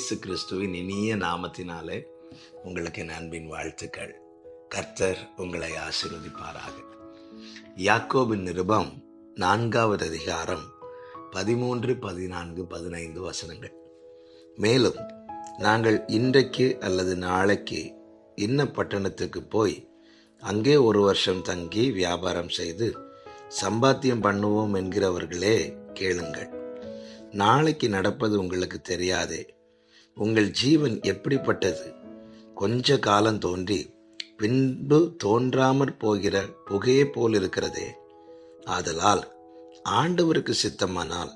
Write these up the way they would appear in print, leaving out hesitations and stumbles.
இயேசு கிறிஸ்துவின் இனிய நாமத்தினாலே உங்களுக்கு என் அன்பின் வாழ்த்துக்கள். கர்த்தர் உங்களை ஆசீர்வதிப்பாராக. யாக்கோபின் நிருபம் 4வது அதிகாரம் 13, 14, 15 வசனங்கள். மேலும் நாங்கள் இன்றைக்கு அல்லது நாளைக்கு இன்ன பட்டணத்துக்கு போய் அங்கே 1 வருஷம் தங்கி வியாபாரம் செய்து சம்பாத்தியம் பண்ணுவோம் என்கிறவர்களே கேளுங்கள். நாளைக்கு நடப்பது உங்களுக்கு தெரியாதே. உங்கள் ஜீவன் எப்படிப்பட்டது? கொஞ்ச காலம் தோன்றி பின்பு தோன்றாமற் போகிற புகையை போல் இருக்கிறதே. ஆதலால் ஆண்டவருக்கு சித்தமானால்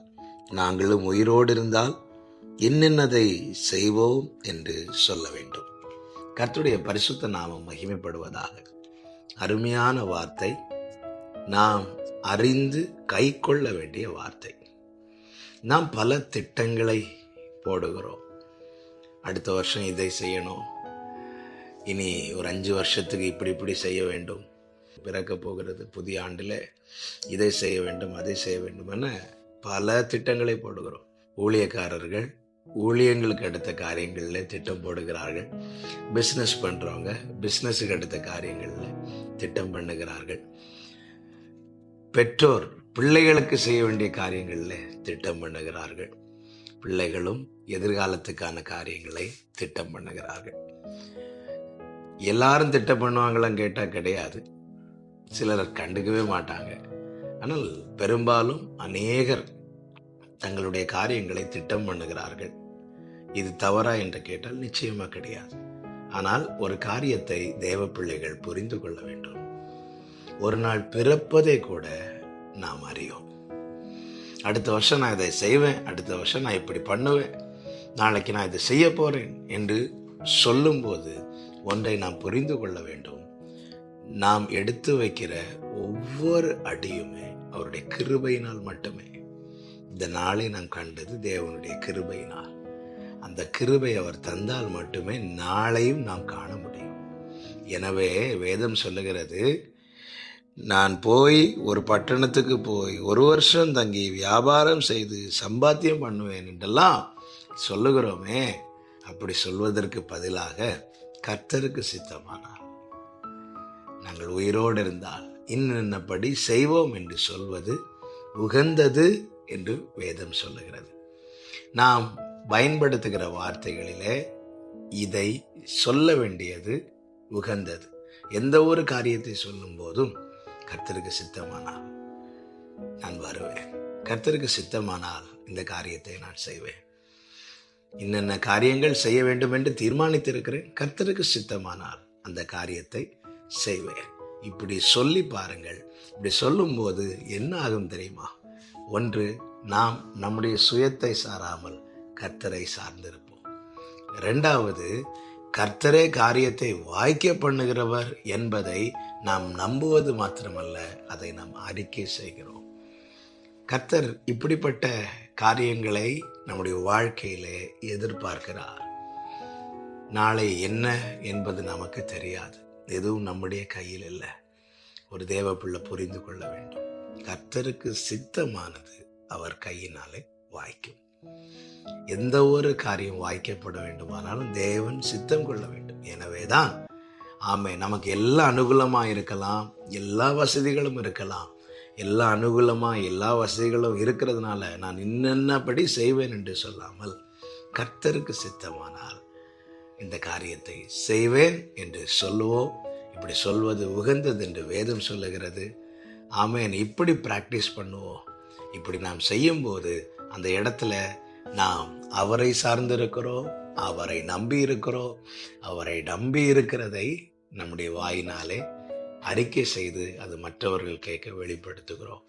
நாங்களும் உயிரோடு இருந்தால் இன்னதை செய்வோம் என்று சொல்ல வேண்டும். கர்த்தருடைய பரிசுத்த நாமம் மகிமைப்படுவதாக. அருமையான வார்த்தை, நாம் அறிந்து கை கொள்ள வேண்டிய வார்த்தை. நாம் பல திட்டங்களை போடுகிறோம். அடுத்த வருஷம் இதை செய்யணும், இனி ஒரு 5 வருஷத்துக்கு இப்படி செய்ய வேண்டும், பிறக்க போகிறது புதிய ஆண்டில் இதை செய்ய வேண்டும், அதை செய்ய வேண்டும் என பல திட்டங்களை போடுகிறோம். ஊழியக்காரர்கள் ஊழியங்களுக்கு அடுத்த காரியங்களில் திட்டம் போடுகிறார்கள். பிஸ்னஸ் பண்ணுறவங்க பிஸ்னஸுக்கு அடுத்த காரியங்களில் திட்டம் பண்ணுகிறார்கள். பெற்றோர் பிள்ளைகளுக்கு செய்ய வேண்டிய காரியங்களில் திட்டம் பண்ணுகிறார்கள். பிள்ளைகளும் எதிர்காலத்துக்கான காரியங்களை திட்டம் பண்ணுகிறார்கள். எல்லாரும் திட்டம் பண்ணுவாங்களான்னு கேட்டால் கிடையாது. சிலர் கண்டுக்கவே மாட்டாங்க. ஆனால் பெரும்பாலும் அநேகர் தங்களுடைய காரியங்களை திட்டம் பண்ணுகிறார்கள். இது தவறா என்று கேட்டால் நிச்சயமா கிடையாது. ஆனால் ஒரு காரியத்தை தேவ பிள்ளைகள் புரிந்து கொள்ள வேண்டும். ஒரு நாள் பிறப்பதை கூட நாம் அறியோம். அடுத்த வருஷம் நான் இதை செய்வேன், அடுத்த வருஷம் நான் இப்படி பண்ணுவேன், நாளைக்கு நான் இதை செய்ய போறேன் என்று சொல்லும்போது ஒன்றை நாம் புரிந்து கொள்ள வேண்டும். நாம் எடுத்து வைக்கிற ஒவ்வொரு அடியுமே அவருடைய கிருபையினால் மட்டுமே. இந்த நாளை நாம் கண்டது தேவனுடைய கிருபையினால். அந்த கிருபை அவர் தந்தால் மட்டுமே நாளையும் நாம் காண முடியும். எனவே வேதம் சொல்லுகிறது, நான் போய் ஒரு பட்டணத்துக்கு போய் 1 வருஷம் தங்கி வியாபாரம் செய்து சம்பாத்தியம் பண்ணுவேன் என்றெல்லாம் சொல்லுகிறோமே. அப்படி சொல்வதற்கு பதிலாக கர்த்தருக்கு சித்தமானால் நாங்கள் உயிரோடு இருந்தால் இன்னபடி செய்வோம் என்று சொல்வது உகந்தது என்று வேதம் சொல்லுகிறது. நாம் பயன்படுத்துகிற வார்த்தைகளிலே இதை சொல்ல வேண்டியது உகந்தது. எந்த ஒரு காரியத்தை சொல்லும் போதும் கர்த்தருக்கு சித்தமானால் நான் வருவேன், கர்த்தருக்கு சித்தமானால் இந்த காரியத்தை நான் செய்வேன், இன்னென்ன காரியங்கள் செய்ய வேண்டும் என்று தீர்மானித்திருக்கிறேன், கர்த்தருக்கு சித்தமானால் அந்த காரியத்தை செய்வேன். இப்படி சொல்லி பாருங்கள். இப்படி சொல்லும்போது என்ன ஆகும் தெரியுமா? ஒன்று, நாம் நம்முடைய சுயத்தை சாராமல் கர்த்தரை சார்ந்திருப்போம். 2வது, கர்த்தரே காரியத்தை வாய்க்க பண்ணுகிறவர் என்பதை நாம் நம்புவது மாத்திரமல்ல, அதை நாம் அறிக்கை செய்கிறோம். கர்த்தர் இப்படிப்பட்ட காரியங்களை நம்முடைய வாழ்க்கையிலே எதிர்பார்க்கிறார். நாளை என்ன என்பது நமக்கு தெரியாது. எதுவும் நம்முடைய கையில் இல்லை. ஒரு தேவ பிள்ளை புரிந்து கொள்ள வேண்டும். கர்த்தருக்கு சித்தமானது அவர் கையினாலே வாய்க்கும். எந்த ஒரு காரியம் வாய்க்கப்பட வேண்டுமானாலும் தேவன் சித்தம் கொள்ள வேண்டும். எனவேதான் நமக்கு எல்லா அனுகூலமா இருக்கலாம், எல்லா வசதிகளும் இருக்கலாம். எல்லா அனுகூலமா எல்லா வசதிகளும் இருக்கிறதுனால நான் இன்னபடி செய்வேன் என்று சொல்லாமல் கர்த்தருக்கு சித்தமானால் இந்த காரியத்தை செய்வேன் என்று சொல்லுவோம். இப்படி சொல்வது உகந்தது என்று வேதம் சொல்லுகிறது. இப்படி பிராக்டிஸ் பண்ணுவோம். இப்படி நாம் செய்யும் போது அந்த இடத்துல நாம் அவரை சார்ந்திருக்கிறோம், அவரை நம்பி இருக்கிறோம். அவரை நம்பி இருக்கிறதை நம்முடைய வாயினாலே அறிக்கை செய்து அது மற்றவர்கள் கேட்க வெளிப்படுத்துகிறோம்.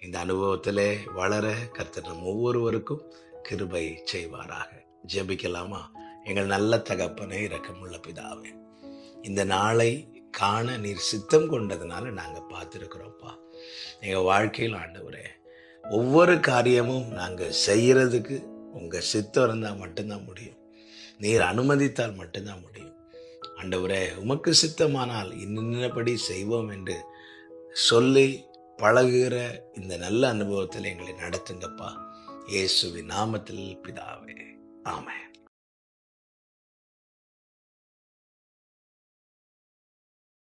இந்த அனுபவத்திலே வளர கர்த்தர் நம் ஒவ்வொருவருக்கும் கிருபை செய்வாராக. ஜெபிக்கலாமா? எங்கள் நல்ல தகப்பனே, இரக்கமுள்ள பிதாவே, இந்த நாளை காண நீர் சித்தம் கொண்டதுனால நாங்கள் பார்த்துருக்குறோம்ப்பா. எங்கள் வாழ்க்கையில் ஆண்டவரே, ஒவ்வொரு காரியமும் நாங்கள் செய்யறதுக்கு உங்கள் சித்தம் இருந்தால் மட்டும்தான் முடியும். நீர் அனுமதித்தால் மட்டும்தான் முடியும். ஆண்டவரே, உமக்கு சித்தமானால் இன்னபடி செய்வோம் என்று சொல்லி பழகுகிற இந்த நல்ல அனுபவத்தில் எங்களை நடத்துங்கப்பா. இயேசுவின் நாமத்தில் பிதாவே, ஆமென்.